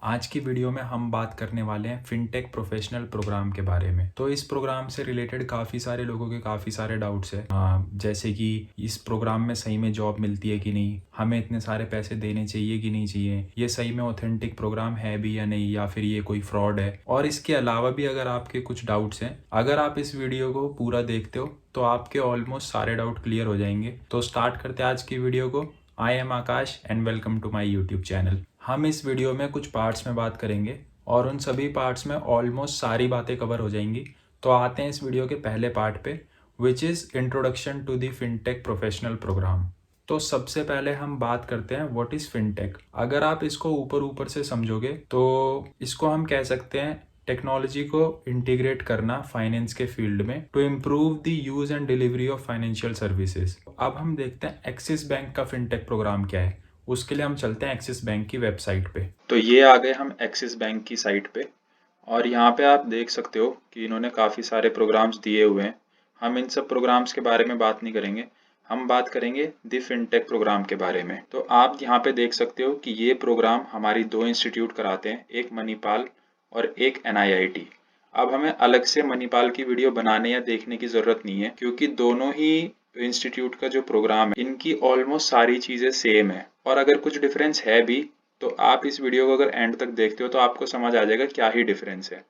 आज की वीडियो में हम बात करने वाले हैं फिनटेक प्रोफेशनल प्रोग्राम के बारे में। तो इस प्रोग्राम से रिलेटेड काफ़ी सारे लोगों के काफ़ी सारे डाउट्स हैं, जैसे कि इस प्रोग्राम में सही में जॉब मिलती है कि नहीं, हमें इतने सारे पैसे देने चाहिए कि नहीं चाहिए, ये सही में ऑथेंटिक प्रोग्राम है भी या नहीं, या फिर ये कोई फ्रॉड है। और इसके अलावा भी अगर आपके कुछ डाउट्स हैं, अगर आप इस वीडियो को पूरा देखते हो तो आपके ऑलमोस्ट सारे डाउट क्लियर हो जाएंगे। तो स्टार्ट करते हैं आज की वीडियो को। I am Akash and welcome to my YouTube channel. हम इस वीडियो में कुछ पार्ट्स में बात करेंगे और उन सभी पार्ट्स में ऑलमोस्ट सारी बातें कवर हो जाएंगी। तो आते हैं इस वीडियो के पहले पार्ट पे, which is introduction to the fintech professional programme. तो सबसे पहले हम बात करते हैं व्हाट इज़ फिनटेक। अगर आप इसको ऊपर ऊपर से समझोगे तो इसको हम कह सकते हैं टेक्नोलॉजी को इंटीग्रेट करना फाइनेंस के फील्ड में to improve the use and delivery of financial services. अब हम देखते हैं एक्सिस बैंक का फिनटेक प्रोग्राम क्या है। उसके लिए हम चलते हैं एक्सिस बैंक की वेबसाइट पे। तो ये आ गए हम एक्सिस बैंक की साइट पे और यहाँ पे आप देख सकते हो कि इन्होंने काफ़ी सारे प्रोग्राम्स दिए हुए हैं। हम इन सब प्रोग्राम्स के बारे में बात नहीं करेंगे, हम बात करेंगे द फिनटेक प्रोग्राम के बारे में। तो आप यहाँ पे देख सकते हो कि ये प्रोग्राम हमारी दो इंस्टीट्यूट कराते हैं, एक मणिपाल और एक NIIT। अब हमें अलग से मणिपाल की वीडियो बनाने या देखने की ज़रूरत नहीं है, क्योंकि दोनों ही इंस्टीट्यूट का जो प्रोग्राम है इनकी ऑलमोस्ट सारी चीज़ें सेम है। और अगर कुछ डिफरेंस है भी तो आप इस वीडियो को अगर एंड तक देखते हो तो आपको समझ आ जाएगा क्या ही डिफरेंस है।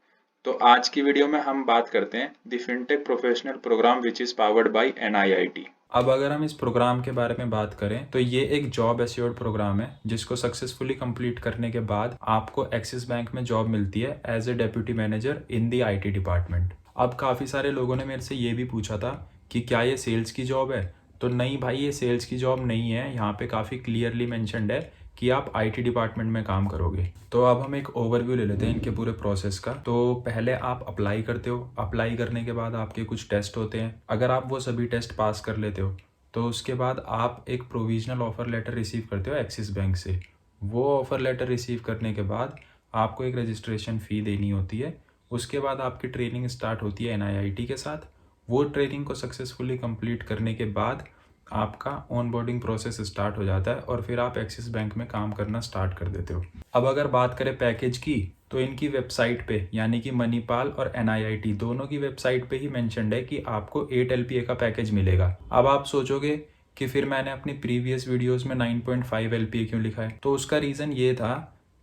तो आज की वीडियो में हम बात करते हैं the fintech professional programme which is powered by NIIT। अब अगर हम इस प्रोग्राम के बारे में बात करें तो ये एक जॉब एश्योर्ड प्रोग्राम है जिसको सक्सेसफुली कंप्लीट करने के बाद आपको एक्सिस बैंक में जॉब मिलती है as a deputy manager in the IT department. अब काफ़ी सारे लोगों ने मेरे से ये भी पूछा था कि क्या ये सेल्स की जॉब है। तो नहीं भाई, ये सेल्स की जॉब नहीं है। यहाँ पे काफ़ी क्लियरली मेंशन्ड है कि आप IT डिपार्टमेंट में काम करोगे। तो अब हम एक ओवरव्यू ले लेते हैं इनके पूरे प्रोसेस का। तो पहले आप अप्लाई करते हो, अप्लाई करने के बाद आपके कुछ टेस्ट होते हैं। अगर आप वो सभी टेस्ट पास कर लेते हो तो उसके बाद आप एक प्रोविजनल ऑफर लेटर रिसीव करते हो एक्सिस बैंक से। वो ऑफर लेटर रिसीव करने के बाद आपको एक रजिस्ट्रेशन फ़ी देनी होती है। उसके बाद आपकी ट्रेनिंग स्टार्ट होती है NIIT के साथ। वो ट्रेनिंग को सक्सेसफुली कंप्लीट करने के बाद आपका ऑनबोर्डिंग प्रोसेस स्टार्ट हो जाता है और फिर आप एक्सिस बैंक में काम करना स्टार्ट कर देते हो। अब अगर बात करें पैकेज की तो इनकी वेबसाइट पे, यानी कि मणिपाल और NIIT दोनों की वेबसाइट पे ही मेंशन्ड है कि आपको 8 LPA का पैकेज मिलेगा। अब आप सोचोगे कि फिर मैंने अपनी प्रीवियस वीडियोस में 9.5 LPA क्यों लिखा है। तो उसका रीज़न ये था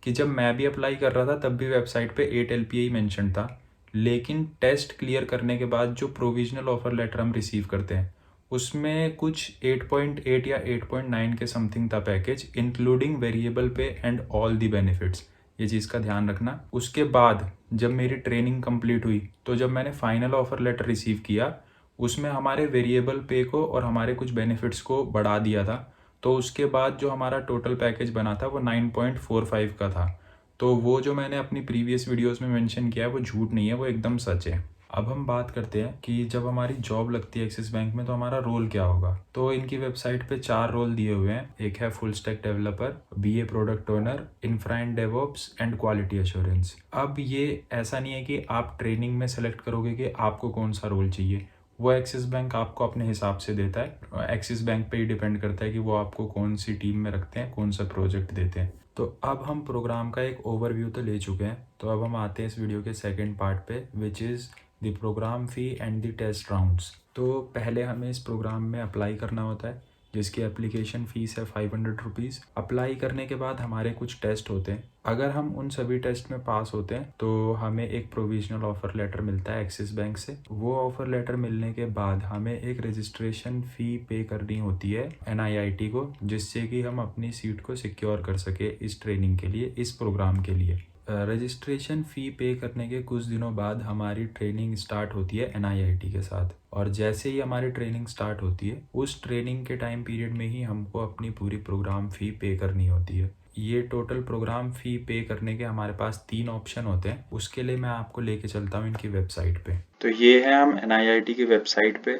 कि जब मैं भी अप्लाई कर रहा था तब भी वेबसाइट पे 8 LPA ही मेंशन था, लेकिन टेस्ट क्लियर करने के बाद जो प्रोविजनल ऑफर लेटर हम रिसीव करते हैं उसमें कुछ 8.8 या 8.9 के समथिंग था पैकेज, इंक्लूडिंग वेरिएबल पे एंड ऑल दी बेनिफिट्स। ये चीज़ का ध्यान रखना। उसके बाद जब मेरी ट्रेनिंग कंप्लीट हुई तो जब मैंने फाइनल ऑफर लेटर रिसीव किया उसमें हमारे वेरिएबल पे को और हमारे कुछ बेनिफिट्स को बढ़ा दिया था। तो उसके बाद जो हमारा टोटल पैकेज बना था वो 9.45 का था। तो वो जो मैंने अपनी प्रीवियस वीडियोस में मेंशन किया है वो झूठ नहीं है, वो एकदम सच है। अब हम बात करते हैं कि जब हमारी जॉब लगती है एक्सिस बैंक में तो हमारा रोल क्या होगा। तो इनकी वेबसाइट पे 4 रोल दिए हुए हैं। एक है full stack developer, BA product owner, infra and DevOps and quality assurance. अब ये ऐसा नहीं है कि आप ट्रेनिंग में सेलेक्ट करोगे कि आपको कौन सा रोल चाहिए। वो एक्सिस बैंक आपको अपने हिसाब से देता है। एक्सिस बैंक पे ही डिपेंड करता है कि वो आपको कौन सी टीम में रखते हैं, कौन सा प्रोजेक्ट देते हैं। तो अब हम प्रोग्राम का एक ओवरव्यू तो ले चुके हैं। तो अब हम आते हैं इस वीडियो के सेकंड पार्ट पे, which is the programme fee and the test rounds. तो पहले हमें इस प्रोग्राम में अप्लाई करना होता है जिसकी एप्लीकेशन फ़ीस है 500 रुपीज़। अप्लाई करने के बाद हमारे कुछ टेस्ट होते हैं। अगर हम उन सभी टेस्ट में पास होते हैं तो हमें एक प्रोविजनल ऑफर लेटर मिलता है एक्सिस बैंक से। वो ऑफर लेटर मिलने के बाद हमें एक रजिस्ट्रेशन फ़ी पे करनी होती है NIIT को, जिससे कि हम अपनी सीट को सिक्योर कर सके इस ट्रेनिंग के लिए, इस प्रोग्राम के लिए। रजिस्ट्रेशन फ़ी पे करने के कुछ दिनों बाद हमारी ट्रेनिंग स्टार्ट होती है NIIT के साथ। और जैसे ही हमारी ट्रेनिंग स्टार्ट होती है उस ट्रेनिंग के टाइम पीरियड में ही हमको अपनी पूरी प्रोग्राम फ़ी पे करनी होती है। ये टोटल प्रोग्राम फ़ी पे करने के हमारे पास 3 ऑप्शन होते हैं। उसके लिए मैं आपको लेके चलता हूँ इनकी वेबसाइट पे। तो ये है हम NIIT की वेबसाइट पे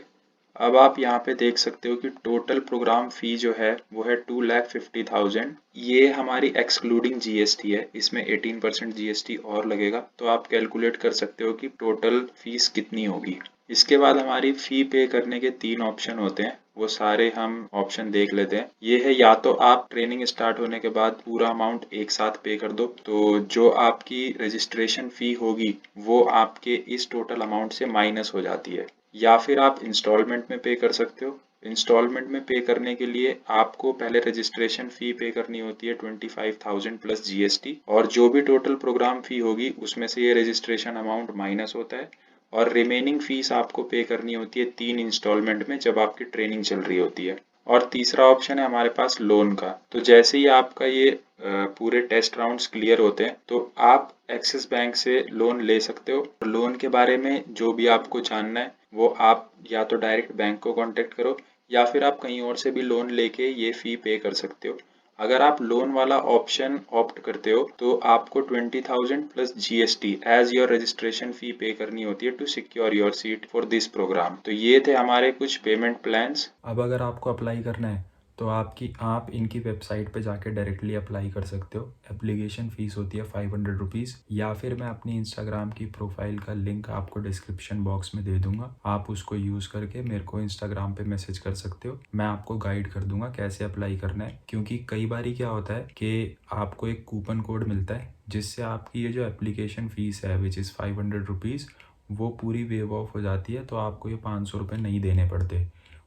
अब आप यहाँ पे देख सकते हो कि टोटल प्रोग्राम फी जो है वो है 2,50,000। ये हमारी एक्सक्लूडिंग जीएसटी है, इसमें 18% जीएसटी और लगेगा, तो आप कैलकुलेट कर सकते हो कि टोटल फीस कितनी होगी। इसके बाद हमारी फी पे करने के 3 ऑप्शन होते हैं, वो सारे हम ऑप्शन देख लेते हैं। ये है, या तो आप ट्रेनिंग स्टार्ट होने के बाद पूरा अमाउंट एक साथ पे कर दो, तो जो आपकी रजिस्ट्रेशन फी होगी वो आपके इस टोटल अमाउंट से माइनस हो जाती है। या फिर आप इंस्टॉलमेंट में पे कर सकते हो। इंस्टॉलमेंट में पे करने के लिए आपको पहले रजिस्ट्रेशन फी पे करनी होती है 25,000 प्लस जीएसटी, और जो भी टोटल प्रोग्राम फी होगी उसमें से ये रजिस्ट्रेशन अमाउंट माइनस होता है, और रिमेनिंग फीस आपको पे करनी होती है 3 इंस्टॉलमेंट में जब आपकी ट्रेनिंग चल रही होती है। और तीसरा ऑप्शन है हमारे पास लोन का। तो जैसे ही आपका ये पूरे टेस्ट राउंड्स क्लियर होते हैं तो आप एक्सिस बैंक से लोन ले सकते हो। लोन के बारे में जो भी आपको जानना है वो आप या तो डायरेक्ट बैंक को कांटेक्ट करो, या फिर आप कहीं और से भी लोन लेके ये फी पे कर सकते हो। अगर आप लोन वाला ऑप्शन ऑप्ट करते हो तो आपको 20,000 plus GST as your registration fee pay करनी होती है to secure your seat for this programme. तो ये थे हमारे कुछ पेमेंट प्लान्स। अब अगर आपको अप्लाई करना है तो आप इनकी वेबसाइट पे जाके डायरेक्टली अप्लाई कर सकते हो। एप्लीकेशन फ़ीस होती है 500 रुपीज़, या फिर मैं अपनी इंस्टाग्राम की प्रोफाइल का लिंक आपको डिस्क्रिप्शन बॉक्स में दे दूंगा। आप उसको यूज़ करके मेरे को इंस्टाग्राम पे मैसेज कर सकते हो, मैं आपको गाइड कर दूंगा कैसे अप्लाई करना है। क्योंकि कई बारी क्या होता है कि आपको एक कूपन कोड मिलता है जिससे आपकी ये जो एप्लीकेशन फ़ीस है विच इज़ 500 रुपीज़ वो पूरी वेव ऑफ हो जाती है, तो आपको ये 500 रुपये नहीं देने पड़ते।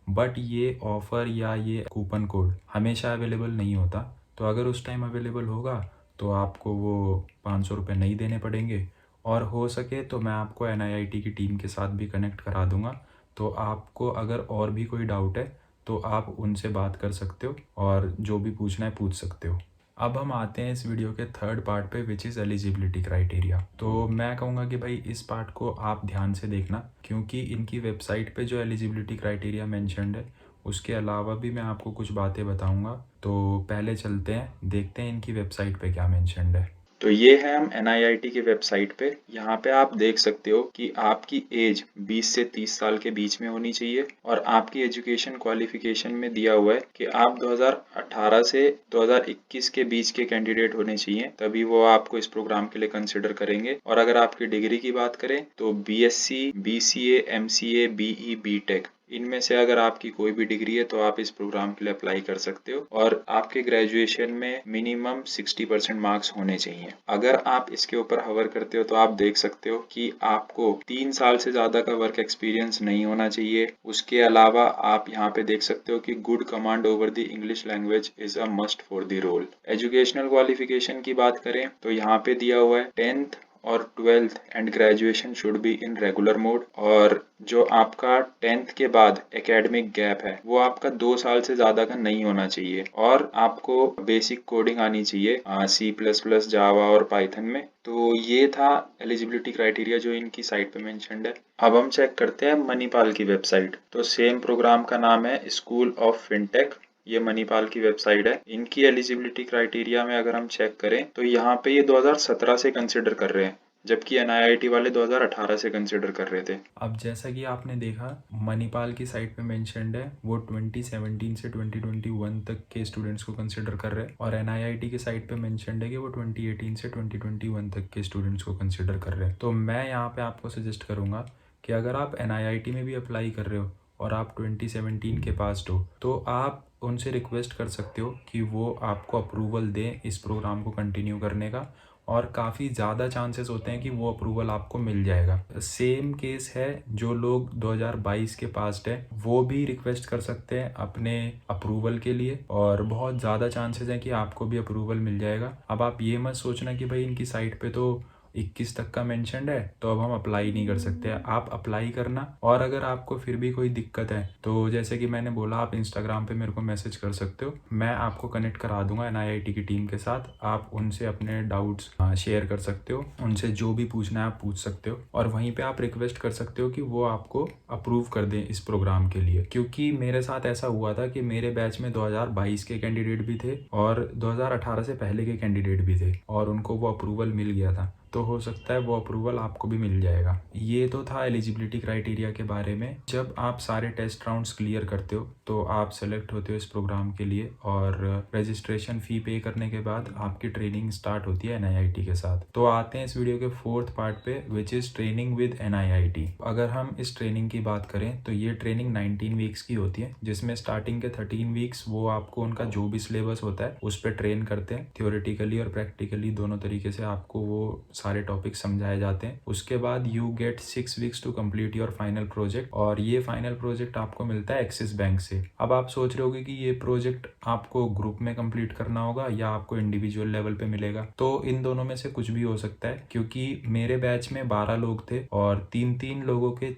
बट ये ऑफ़र या ये कूपन कोड हमेशा अवेलेबल नहीं होता, तो अगर उस टाइम अवेलेबल होगा तो आपको वो 500 रुपये नहीं देने पड़ेंगे। और हो सके तो मैं आपको NIIT की टीम के साथ भी कनेक्ट करा दूंगा, तो आपको अगर और भी कोई डाउट है तो आप उनसे बात कर सकते हो और जो भी पूछना है पूछ सकते हो। अब हम आते हैं इस वीडियो के थर्ड पार्ट पे विच इज़ एलिजिबिलिटी क्राइटेरिया। तो मैं कहूँगा कि भाई इस पार्ट को आप ध्यान से देखना, क्योंकि इनकी वेबसाइट पे जो एलिजिबिलिटी क्राइटेरिया मेंशन्ड है उसके अलावा भी मैं आपको कुछ बातें बताऊँगा। तो पहले चलते हैं, देखते हैं इनकी वेबसाइट पे क्या मेंशन्ड है। तो ये है हम NIIT की वेबसाइट पे। यहाँ पे आप देख सकते हो कि आपकी एज 20 से 30 साल के बीच में होनी चाहिए, और आपकी एजुकेशन क्वालिफिकेशन में दिया हुआ है कि आप 2018 से 2021 के बीच के कैंडिडेट होने चाहिए, तभी वो आपको इस प्रोग्राम के लिए कंसिडर करेंगे। और अगर आपकी डिग्री की बात करें तो BSc, BCA, MCA, BE, BTech इनमें से अगर आपकी कोई भी डिग्री है तो आप इस प्रोग्राम के लिए अप्लाई कर सकते हो, और आपके ग्रेजुएशन में मिनिमम 60% मार्क्स होने चाहिए। अगर आप इसके ऊपर हवर करते हो तो आप देख सकते हो कि आपको 3 साल से ज़्यादा का वर्क एक्सपीरियंस नहीं होना चाहिए। उसके अलावा आप यहाँ पे देख सकते हो कि good command over the English language is a must for the role. Educational qualification की बात करें तो यहाँ पे दिया हुआ है 10th और 12th and graduation should be in regular mode, और जो आपका 10th के बाद एकेडमिक गैप है वो आपका 2 साल से ज़्यादा का नहीं होना चाहिए, और आपको बेसिक कोडिंग आनी चाहिए C++, जावा और पाइथन में। तो ये था एलिजिबिलिटी क्राइटेरिया जो इनकी साइट पे मेंशन्ड है। अब हम चेक करते हैं मणिपाल की वेबसाइट। तो सेम प्रोग्राम का नाम है स्कूल ऑफ फिनटेक, ये मणिपाल की वेबसाइट है। इनकी एलिजिबिलिटी क्राइटेरिया में अगर हम चेक करें तो यहाँ पे ये 2017 से कंसिडर कर रहे हैं, जबकि NIIT वाले 2018 से कंसिडर कर रहे थे। अब जैसा कि आपने देखा मणिपाल की साइट पे मेंशन्ड है वो 2017 से 2021 तक के स्टूडेंट्स को कंसिडर कर रहे हैं, और NIIT की साइट पे मेंशन्ड है कि वो 2018 से 2021 तक के स्टूडेंट्स को कंसिडर कर रहे हैं। तो मैं यहाँ पे आपको सजेस्ट करूँगा कि अगर आप NIIT में भी अप्लाई कर रहे हो और आप 2017 के पास हो तो आप उनसे रिक्वेस्ट कर सकते हो कि वो आपको अप्रूवल दें इस प्रोग्राम को कंटिन्यू करने का, और काफ़ी ज़्यादा चांसेस होते हैं कि वो अप्रूवल आपको मिल जाएगा। सेम केस है जो लोग 2022 के पास्ट है वो भी रिक्वेस्ट कर सकते हैं अपने अप्रूवल के लिए, और बहुत ज़्यादा चांसेस हैं कि आपको भी अप्रूवल मिल जाएगा। अब आप ये मत सोचना कि भाई इनकी साइट पे तो 21 तक का मेंशन्ड है तो अब हम अप्लाई नहीं कर सकते। आप अप्लाई करना, और अगर आपको फिर भी कोई दिक्कत है तो जैसे कि मैंने बोला आप इंस्टाग्राम पे मेरे को मैसेज कर सकते हो, मैं आपको कनेक्ट करा दूंगा NIIT की टीम के साथ। आप उनसे अपने डाउट्स शेयर कर सकते हो, उनसे जो भी पूछना है आप पूछ सकते हो, और वहीं पे आप रिक्वेस्ट कर सकते हो कि वो आपको अप्रूव कर दें इस प्रोग्राम के लिए। क्योंकि मेरे साथ ऐसा हुआ था कि मेरे बैच में 2022 के कैंडिडेट भी थे और 2018 से पहले के कैंडिडेट भी थे, और उनको वो अप्रूवल मिल गया था। तो हो सकता है वो अप्रूवल आपको भी मिल जाएगा। ये तो था एलिजिबिलिटी क्राइटेरिया के बारे में। जब आप सारे टेस्ट राउंड्स क्लियर करते हो तो आप सेलेक्ट होते हो इस प्रोग्राम के लिए, और रजिस्ट्रेशन फ़ी पे करने के बाद आपकी ट्रेनिंग स्टार्ट होती है NIIT के साथ। तो आते हैं इस वीडियो के फोर्थ पार्ट पे, which is training with NIIT। अगर हम इस ट्रेनिंग की बात करें तो ये ट्रेनिंग 19 वीक्स की होती है, जिसमें स्टार्टिंग के 13 वीक्स वो आपको उनका जो भी सिलेबस होता है उस पर ट्रेन करते हैं। थियोरेटिकली और प्रैक्टिकली दोनों तरीके से आपको वो सारे टॉपिक समझाए जाते हैं। उसके बाद you get 6 weeks to complete your final project, और ये फाइनल प्रोजेक्ट आपको मिलता है एक्सिस बैंक से। अब आप सोच रहे होगे कि ये प्रोजेक्ट आपको ग्रुप में कंप्लीट करना होगा या आपको इंडिविजुअल लेवल पे मिलेगा। तो इन दोनों में से कुछ भी हो सकता है, क्योंकि मेरे बैच में 12 लोग थे और 3-3 लोगों के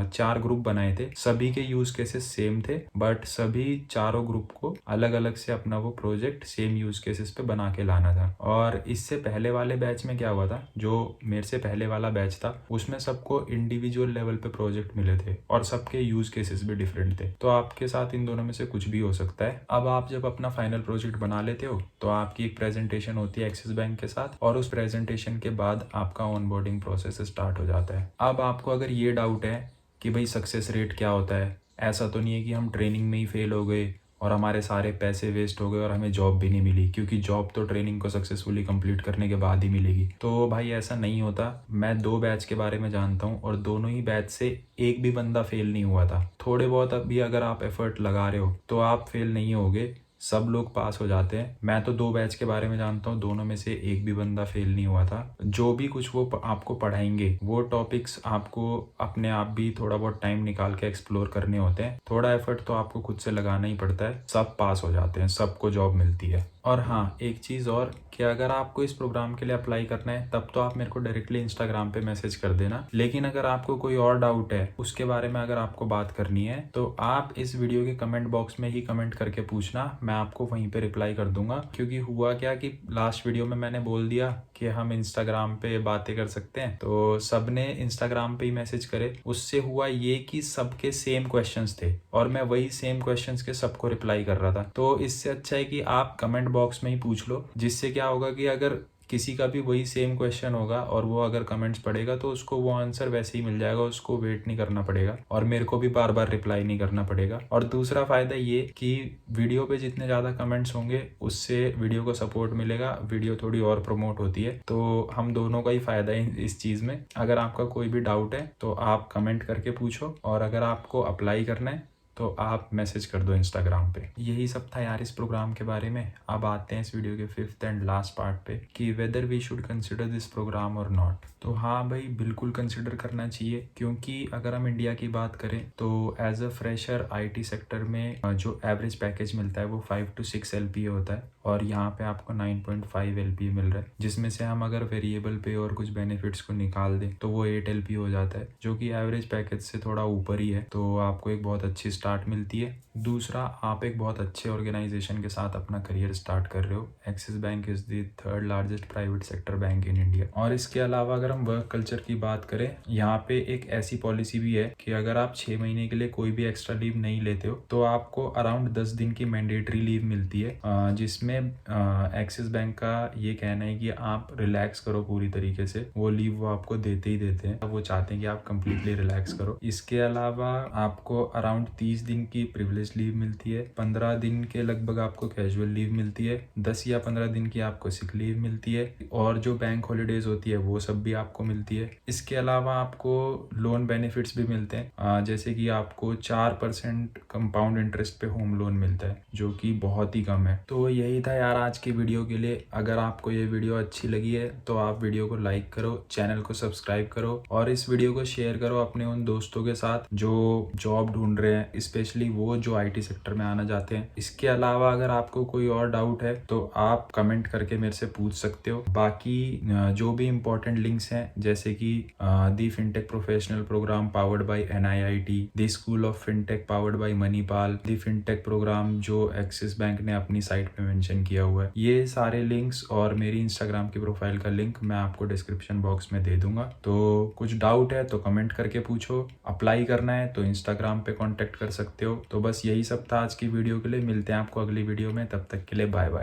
4 ग्रुप बनाए थे। सभी के यूज केसेस सेम थे, बट सभी चारों ग्रुप को अलग अलग से अपना वो प्रोजेक्ट सेम यूज केसेस पे बना के लाना था। और इससे पहले वाले बैच में क्या हुआ था, जो मेरे से पहले वाला बैच था उसमें सबको इंडिविजुअल लेवल पे प्रोजेक्ट मिले थे और सबके यूज केसेस भी डिफरेंट थे। तो आपके साथ इन दोनों में से कुछ भी हो सकता है। अब आप जब अपना फाइनल प्रोजेक्ट बना लेते हो तो आपकी एक प्रेजेंटेशन होती है एक्सिस बैंक के साथ, और उस प्रेजेंटेशन के बाद आपका ऑनबोर्डिंग प्रोसेस स्टार्ट हो जाता है। अब आपको अगर ये डाउट है कि भाई सक्सेस रेट क्या होता है, ऐसा तो नहीं है कि हम ट्रेनिंग में ही फेल हो गए और हमारे सारे पैसे वेस्ट हो गए और हमें जॉब भी नहीं मिली, क्योंकि जॉब तो ट्रेनिंग को सक्सेसफुली कंप्लीट करने के बाद ही मिलेगी। तो भाई ऐसा नहीं होता। मैं 2 बैच के बारे में जानता हूँ और दोनों ही बैच से एक भी बंदा फेल नहीं हुआ था। थोड़े बहुत अभी अगर आप एफर्ट लगा रहे हो तो आप फेल नहीं होगे, सब लोग पास हो जाते हैं। मैं तो 2 बैच के बारे में जानता हूँ, दोनों में से एक भी बंदा फेल नहीं हुआ था। जो भी कुछ वो आपको पढ़ाएंगे वो टॉपिक्स आपको अपने आप भी थोड़ा बहुत टाइम निकाल के एक्सप्लोर करने होते हैं। थोड़ा एफर्ट तो आपको खुद से लगाना ही पड़ता है। सब पास हो जाते हैं, सबको जॉब मिलती है। और हाँ, एक चीज़ और कि अगर आपको इस प्रोग्राम के लिए अप्लाई करना है तब तो आप मेरे को डायरेक्टली इंस्टाग्राम पे मैसेज कर देना। लेकिन अगर आपको कोई और डाउट है, उसके बारे में अगर आपको बात करनी है, तो आप इस वीडियो के कमेंट बॉक्स में ही कमेंट करके पूछना, मैं आपको वहीं पे रिप्लाई कर दूंगा। क्योंकि हुआ क्या कि लास्ट वीडियो में मैंने बोल दिया कि हम इंस्टाग्राम पे बातें कर सकते हैं, तो सबने इंस्टाग्राम पे ही मैसेज करे। उससे हुआ ये कि सबके सेम क्वेश्चंस थे और मैं वही सेम क्वेश्चंस के सबको रिप्लाई कर रहा था। तो इससे अच्छा है कि आप कमेंट बॉक्स में ही पूछ लो, जिससे क्या होगा कि अगर किसी का भी वही सेम क्वेश्चन होगा और वो अगर कमेंट्स पढ़ेगा तो उसको वो आंसर वैसे ही मिल जाएगा, उसको वेट नहीं करना पड़ेगा और मेरे को भी बार बार रिप्लाई नहीं करना पड़ेगा। और दूसरा फायदा ये कि वीडियो पे जितने ज़्यादा कमेंट्स होंगे उससे वीडियो को सपोर्ट मिलेगा, वीडियो थोड़ी और प्रमोट होती है। तो हम दोनों का ही फायदा है इस चीज़ में। अगर आपका कोई भी डाउट है तो आप कमेंट करके पूछो, और अगर आपको अप्लाई करना है तो आप मैसेज कर दो इंस्टाग्राम पे। यही सब था यार इस प्रोग्राम के बारे में। अब आते हैं इस वीडियो के 5th एंड लास्ट पार्ट पे कि whether we should consider this programme और नॉट। तो हाँ भाई, बिल्कुल कंसिडर करना चाहिए, क्योंकि अगर हम इंडिया की बात करें तो as a fresher IT sector में जो एवरेज पैकेज मिलता है वो 5 to 6 LPA होता है, और यहाँ पे आपको 9.5 LPA मिल रहा है, जिसमें से हम अगर वेरिएबल पे और कुछ बेनिफिट्स को निकाल दें तो वो 8 LPA हो जाता है, जो कि एवरेज पैकेज से थोड़ा ऊपर ही है। तो आपको एक बहुत अच्छी स्टार्ट मिलती है। दूसरा, आप एक बहुत अच्छे ऑर्गेनाइजेशन के साथ अपना करियर स्टार्ट कर रहे हो। Axis bank is the 3rd largest private sector bank in India. और इसके अलावा अगर हम वर्क कल्चर की बात करें, यहाँ पे एक ऐसी पॉलिसी भी है कि अगर आप 6 महीने के लिए कोई भी एक्स्ट्रा लीव नहीं लेते हो तो आपको अराउंड 10 दिन की मैंडेटरी लीव मिलती है, जिसमें एक्सिस बैंक का ये कहना है कि आप रिलैक्स करो पूरी तरीके से। वो लीव वो आपको देते ही देते हैं, वो चाहते हैं कि आप कंप्लीटली रिलैक्स करो। इसके अलावा आपको अराउंड 30 दिन की प्रिविलेज लीव मिलती है, 15 दिन के लगभग आपको कैजुअल लीव मिलती है, 10 या 15 दिन की आपको सिक लीव मिलती है, और जो बैंक हॉलीडेज होती है वो सब भी आपको मिलती है। इसके अलावा आपको लोन बेनिफिट्स भी मिलते हैं, जैसे कि आपको 4% कंपाउंड इंटरेस्ट पे होम लोन मिलता है, जो कि बहुत ही कम है। तो यही था यार आज की वीडियो के लिए। अगर आपको ये वीडियो अच्छी लगी है तो आप वीडियो को लाइक करो, चैनल को सब्सक्राइब करो, और इस वीडियो को शेयर करो अपने उन दोस्तों के साथ जो जॉब ढूंढ रहे हैं, स्पेशली वो जो IT सेक्टर में आना चाहते हैं। इसके अलावा अगर आपको कोई और डाउट है तो आप कमेंट करके मेरे से पूछ सकते हो। बाकी जो भी इंपॉर्टेंट लिंक्स हैं, जैसे कि the fintech professional program powered by NIIT, the school of fintech powered by Manipal, the fintech program जो एक्सिस बैंक ने अपनी साइट पे मेंशन किया हुआ है, ये सारे लिंक्स और मेरी इंस्टाग्राम की प्रोफाइल का लिंक मैं आपको डिस्क्रिप्शन बॉक्स में दे दूंगा। तो कुछ डाउट है तो कमेंट करके पूछो, अप्लाई करना है तो इंस्टाग्राम पे कांटेक्ट कर सकते हो। तो बस यही सब था आज की वीडियो के लिए। मिलते हैं आपको अगली वीडियो में, तब तक के लिए बाय बाय।